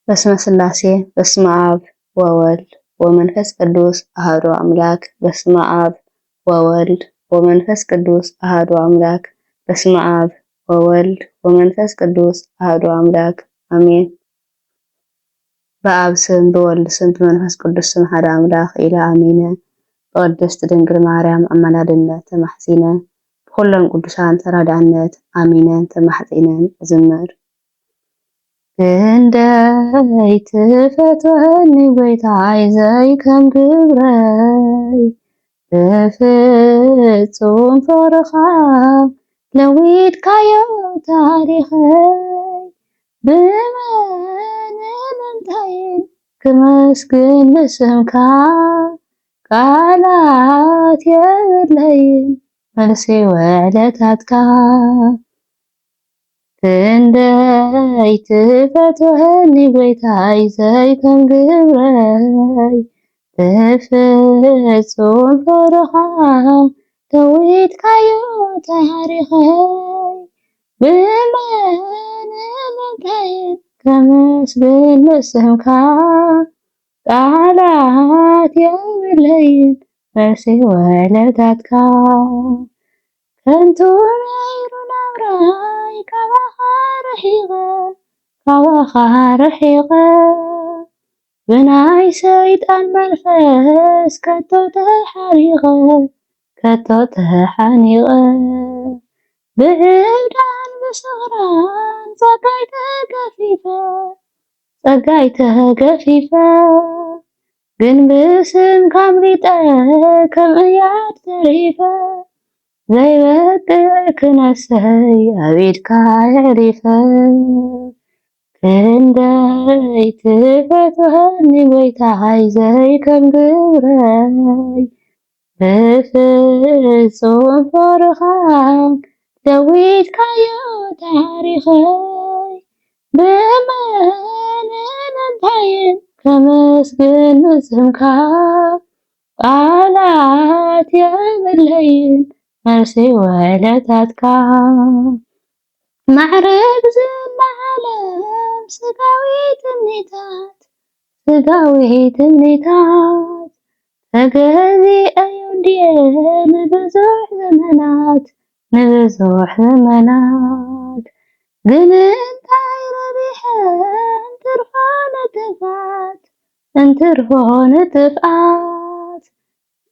በስመ ሥላሴ በስመ አብ ወወልድ ወመንፈስ ቅዱስ አሐዱ አምላክ። በስመ አብ ወወልድ ወመንፈስ ቅዱስ አሐዱ አምላክ። በስመ አብ ወወልድ ወመንፈስ ቅዱስ አሐዱ አምላክ አሜን። በአብ ስም በወልድ ስም በመንፈስ ቅዱስ ስም አሐዱ አምላክ ኢለ አሜን። በቅድስት ድንግል ማርያም አማላድነት ተማሕፂነ ብኩሎም ቅዱሳን ተራዳእነት አሚነን ተማሕፂነን ዝምር ክንደይ ትፈትወኒ ጎይታየ ዘይከም ግብረይ ብፍጹም ፍቅርኻ ለዊጥካዮ ታሪኸይ ብመንን እንታይን ክመስግን ንስምካ ቃላት የብለይን መልሲ ውዕለታትካ ክንደይ ትፈትወኒ ጎይታየ ዘይከም ግብረይ ብፍጹም ፍቅርኻ ለዊጥካዮ ታሪኸይ ብመንን እንታይን ከመስግን ንስምካ ቃላት የብለይን መልሲ ውዕለታትካ ከንቱ ነይሩ ናብራይ ካባኻ ርሒቐ ብናይ ሰይጣን መንፈስ ከቶ ተሓኒቐ ብዕብዳን ብስኽራን ጸጋይ ተገፊፈ ግን ብስምካ ኣምሊጠ ከም እያት ተሪፈ ዘይበቅዕ ክነሰይ ኣብ ኢድካ የዕሪፈ ክንደይ ትፈትወኒ ጎይታየ ዘይከም ግብረይ ብፍጹም ፍቅርኻ ለዊጥካዮ ታሪኸይ ብመንን እንታይን ከመስግን ንስምካ ቃላት የብለይን መልሲ ውዕለታትካ ማዕረግ ዝለዓለም ስጋዊ ትምኒታት ተገዚአዮ እንድየ ንብዙሕ ዘመናት ግን እንታይ ረቢሐ እንትርፎ ንጥፍኣት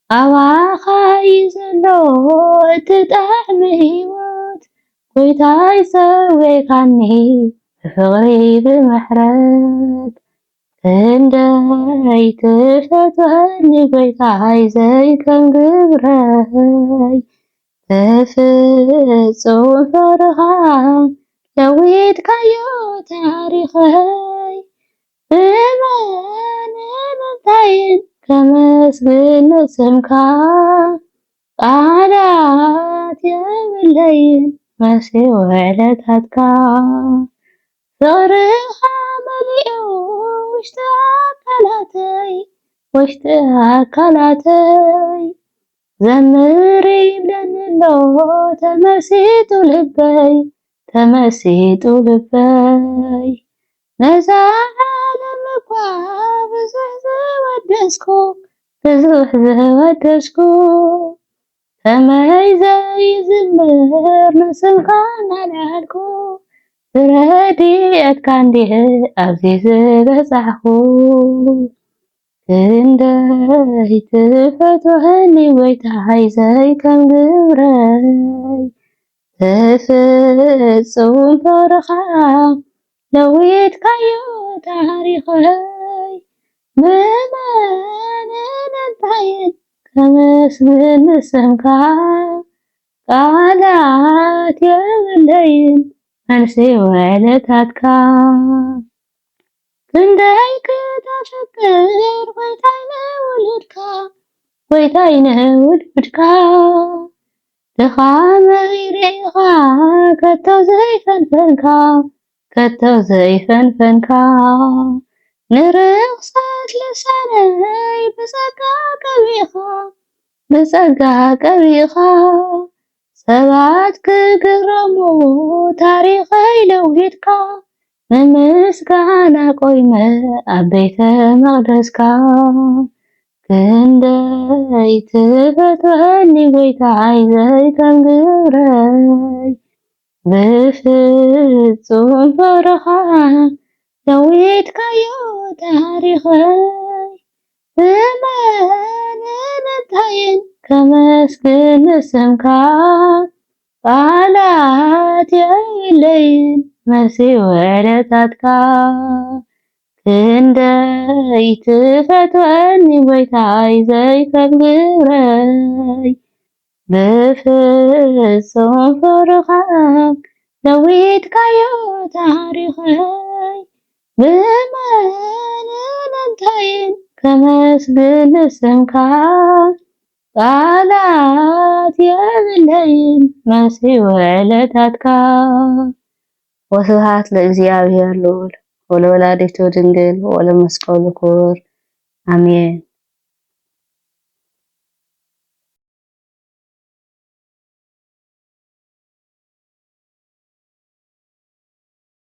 ኣባኻ እዩ ዘሎ እቲ ጣዕሚ ህይወት ጎይታየ ሰዊዕካኒ ብፍቕሪ ብምሕረት ክንደይ ትፈትወኒ ጎይታየ ዘይከም ግብረይ ብፍጹም ፍቅርኻ ለዊጥካዮ ታሪኸይ ብመንን እንታይን ከመስግን ንስምካ ቃላት የብለይን መልሲ ውዕለታትካ ፍቅርኻ መሊኡ ውሽጢ ኣካላተይ ዘምር ይብለኒ ኣሎ ተመሲጡ ልበይ ነዛ ዓለም እኳ ብዙሕ ዝወደስኩ ከመይ ዘይዝምር ንስምካ እናልዓልኩ ብረድኤትካ እንድየ ኣብዚ ዝበፃሕኩ ክንደይ ትፈትወኒ ጎይታየ ዘይከም ግብረይ ብፍጹም ፍቅርኻ ለዊጥካዮ ታሪኸይ ብመንን እንታይን ከመስግን ንስምካ ቃላት የብለይን መልሲ ውዕለታትካ ክንደይ ክተፍቅር ጎይታየ ንውሉድካ ድኻመይ ሪኢኻ ከቶ ዘይፈንፈንካ ንርኽሰት ልሳነይ ብጸጋ ቀቢኻ ሰባት ክግረሙ ታሪኸይ ለዊጥካ ንምስጋና ቆይመ ኣብ ቤተ መቕደስካ ክንደይ ትፈትወኒ ጎይታይ ዘይከም ግብረይ ብፍጹም ፍቅርኻ ለዊጥካዮ ታሪኸይ ብመንን እንታይን ከመስግን ንስምካ ቃላት የብለይን መልሲ ውዕለታትካ ክንደይ ትፈትወኒ ጎይታይ ዘይከም ግብረይ ብፍጹም ፍቅርኻ ለዊጥካዮ ታሪኸይ ብመንን እንታይን ከመስግን ንስምካ ቃላት የብለይን መልሲ ውዕለታትካ ወስብሐት ለእግዚአብሔር ልዑል ወለወላዲቱ ድንግል ወለመስቀሉ ክቡር አሜን።